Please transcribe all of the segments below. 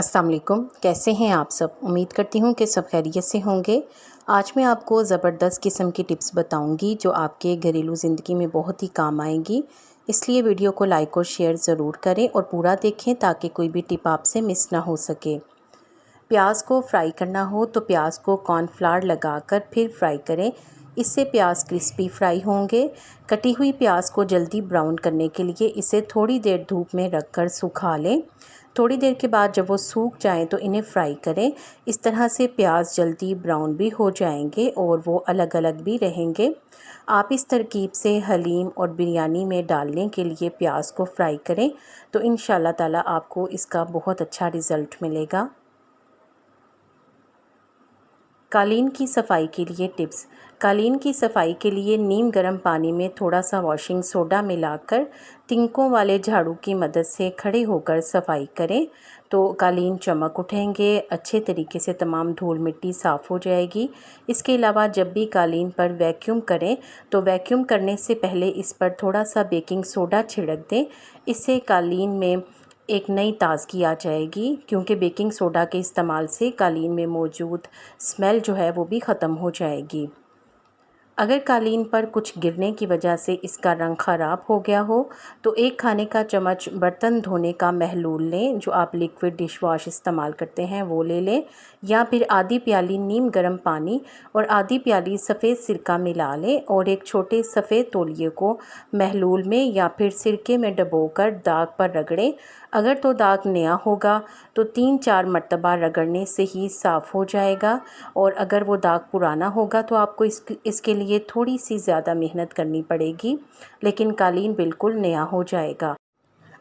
अस्सलाम वालेकुम। कैसे हैं आप सब? उम्मीद करती हूँ कि सब खैरियत से होंगे। आज मैं आपको ज़बरदस्त किस्म की टिप्स बताऊंगी जो आपके घरेलू ज़िंदगी में बहुत ही काम आएंगी। इसलिए वीडियो को लाइक और शेयर ज़रूर करें और पूरा देखें ताकि कोई भी टिप आपसे मिस ना हो सके। प्याज को फ्राई करना हो तो प्याज को कॉर्नफ्लावर लगाकर फिर फ्राई करें। इससे प्याज क्रिस्पी फ्राई होंगे। कटी हुई प्याज को जल्दी ब्राउन करने के लिए इसे थोड़ी देर धूप में रखकर सुखा लें। थोड़ी देर के बाद जब वो सूख जाएं तो इन्हें फ्राई करें। इस तरह से प्याज जल्दी ब्राउन भी हो जाएंगे और वो अलग अलग भी रहेंगे। आप इस तरकीब से हलीम और बिरयानी में डालने के लिए प्याज को फ्राई करें तो इंशाल्लाह ताला आपको इसका बहुत अच्छा रिज़ल्ट मिलेगा। कालीन की सफ़ाई के लिए टिप्स। कालीन की सफ़ाई के लिए नीम गर्म पानी में थोड़ा सा वॉशिंग सोडा मिलाकर तिनकों वाले झाड़ू की मदद से खड़े होकर सफाई करें तो कालीन चमक उठेंगे। अच्छे तरीके से तमाम धूल मिट्टी साफ़ हो जाएगी। इसके अलावा जब भी कालीन पर वैक्यूम करें तो वैक्यूम करने से पहले इस पर थोड़ा सा बेकिंग सोडा छिड़क दें। इससे कालीन में एक नई ताज़गी आ जाएगी क्योंकि बेकिंग सोडा के इस्तेमाल से कालीन में मौजूद स्मेल जो है वो भी ख़त्म हो जाएगी। अगर कालीन पर कुछ गिरने की वजह से इसका रंग ख़राब हो गया हो तो एक खाने का चम्मच बर्तन धोने का महलूल लें, जो आप लिक्विड डिश वॉश इस्तेमाल करते हैं वो ले लें, या फिर आधी प्याली नीम गर्म पानी और आधी प्याली सफ़ेद सिरका मिला लें और एक छोटे सफ़ेद तौलिए को महलूल में या फिर सिरके में डुबोकर दाग पर रगड़ें। अगर तो दाग नया होगा तो 3-4 मरतबा रगड़ने से ही साफ़ हो जाएगा और अगर वो दाग पुराना होगा तो आपको इसके लिए थोड़ी सी ज़्यादा मेहनत करनी पड़ेगी, लेकिन कालीन बिल्कुल नया हो जाएगा।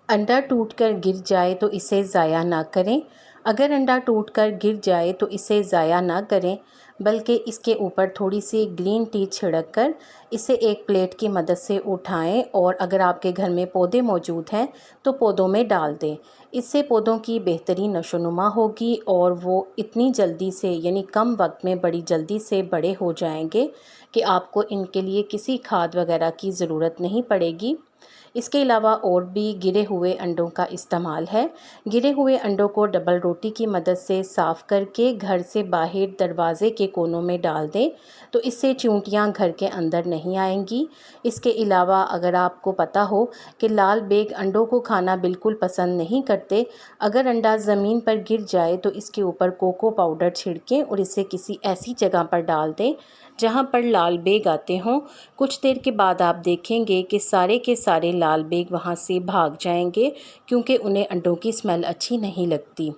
अंडा टूटकर गिर जाए तो इसे ज़ाया ना करें। अगर अंडा टूटकर गिर जाए तो इसे ज़ाया ना करें, बल्कि इसके ऊपर थोड़ी सी ग्रीन टी छिड़क कर इसे एक प्लेट की मदद से उठाएं और अगर आपके घर में पौधे मौजूद हैं तो पौधों में डाल दें। इससे पौधों की बेहतरीन नशोनुमा होगी और वो इतनी जल्दी से यानी कम वक्त में बड़ी जल्दी से बड़े हो जाएंगे कि आपको इनके लिए किसी खाद वगैरह की ज़रूरत नहीं पड़ेगी। इसके अलावा और भी गिरे हुए अंडों का इस्तेमाल है। गिरे हुए अंडों को डबल रोटी की मदद से साफ़ करके घर से बाहर दरवाज़े के कोनों में डाल दें तो इससे चींटियां घर के अंदर नहीं आएंगी। इसके अलावा अगर आपको पता हो कि लाल बेग अंडों को खाना बिल्कुल पसंद नहीं करते, अगर अंडा ज़मीन पर गिर जाए तो इसके ऊपर कोको पाउडर छिड़कें और इसे किसी ऐसी जगह पर डाल दें जहां पर लाल बेग आते हों। कुछ देर के बाद आप देखेंगे कि सारे के सारे लाल बेग वहां से भाग जाएंगे क्योंकि उन्हें अंडों की स्मेल अच्छी नहीं लगती।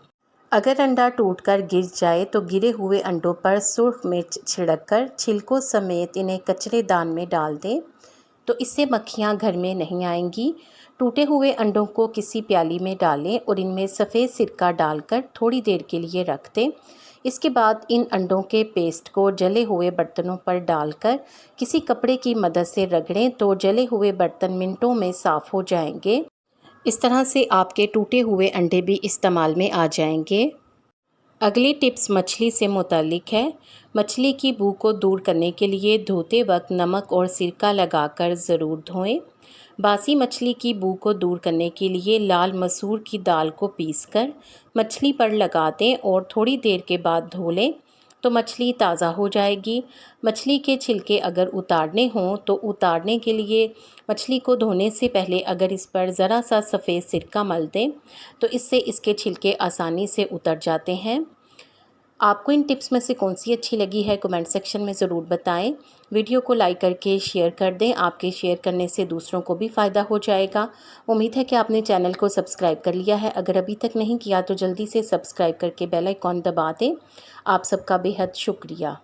अगर अंडा टूटकर गिर जाए तो गिरे हुए अंडों पर सुर्ख मिर्च छिड़ककर छिलकों समेत इन्हें कचरेदान में डाल दें तो इससे मक्खियां घर में नहीं आएंगी। टूटे हुए अंडों को किसी प्याली में डालें और इनमें सफ़ेद सिरका डालकर थोड़ी देर के लिए रख दें। इसके बाद इन अंडों के पेस्ट को जले हुए बर्तनों पर डालकर किसी कपड़े की मदद से रगड़ें तो जले हुए बर्तन मिनटों में साफ़ हो जाएंगे। इस तरह से आपके टूटे हुए अंडे भी इस्तेमाल में आ जाएंगे। अगली टिप्स मछली से मुतालिक है। मछली की बू को दूर करने के लिए धोते वक्त नमक और सिरका लगाकर ज़रूर धोएं। बासी मछली की बू को दूर करने के लिए लाल मसूर की दाल को पीसकर मछली पर लगा दें और थोड़ी देर के बाद धो लें तो मछली ताज़ा हो जाएगी। मछली के छिलके अगर उतारने हों तो उतारने के लिए मछली को धोने से पहले अगर इस पर ज़रा सा सफ़ेद सिरका मल दें तो इससे इसके छिलके आसानी से उतर जाते हैं। आपको इन टिप्स में से कौन सी अच्छी लगी है कमेंट सेक्शन में ज़रूर बताएं। वीडियो को लाइक करके शेयर कर दें। आपके शेयर करने से दूसरों को भी फ़ायदा हो जाएगा। उम्मीद है कि आपने चैनल को सब्सक्राइब कर लिया है। अगर अभी तक नहीं किया तो जल्दी से सब्सक्राइब करके बेल आइकॉन दबा दें। आप सबका बेहद शुक्रिया।